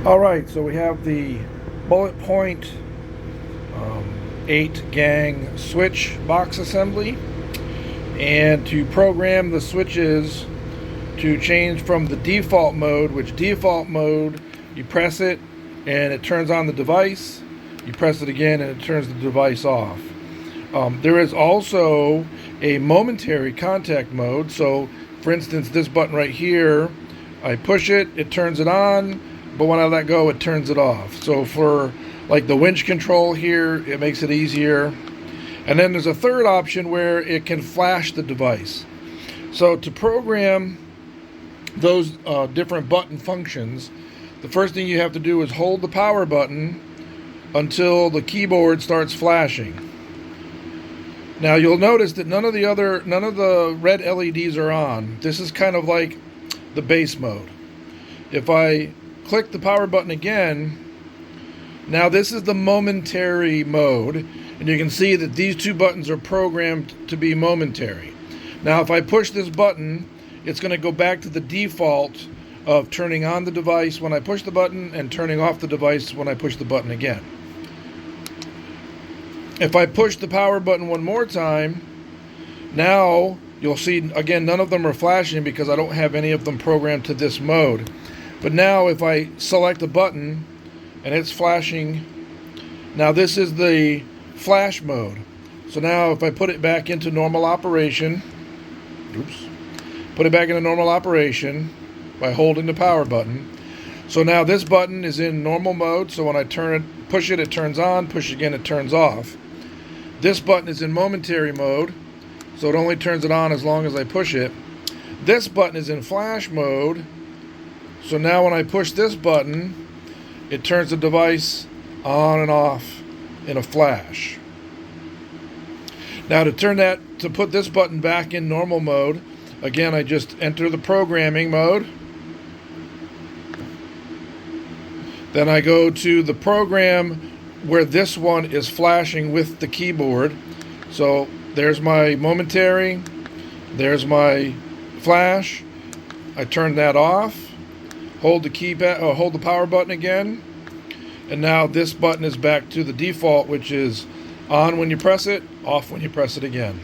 Alright, so we have the BulletPoint 8 gang switch box assembly, and to program the switches to change from the default mode, which default mode you press it and it turns on the device, you press it again and it turns the device off. There is also a momentary contact mode. So for instance, this button right here, I push it, it turns it on, but when I let go it turns it off. So for like the winch control here, it makes it easier. And then there's a third option where it can flash the device. So to program those different button functions, the first thing you have to do is hold the power button until the keyboard starts flashing. Now you'll notice that none of the red LEDs are on. This is kind of like the base mode. If I click the power button again, now this is the momentary mode, and you can see that these two buttons are programmed to be momentary. Now if I push this button, it's going to go back to the default of turning on the device when I push the button and turning off the device when I push the button again. If I push the power button one more time, now you'll see again none of them are flashing because I don't have any of them programmed to this mode. But now if I select a button and it's flashing, now this is the flash mode. So now if I put it back into normal operation, put it back into normal operation by holding the power button. So now this button is in normal mode, so when I push it, it turns on, push again, it turns off. This button is in momentary mode, so it only turns it on as long as I push it. This button is in flash mode, so now when I push this button, it turns the device on and off in a flash. Now to put this button back in normal mode, again I just enter the programming mode. Then I go to the program where this one is flashing with the keyboard. So there's my momentary, there's my flash. I turn that off, hold the power button again, and now this button is back to the default, which is on when you press it, off when you press it again.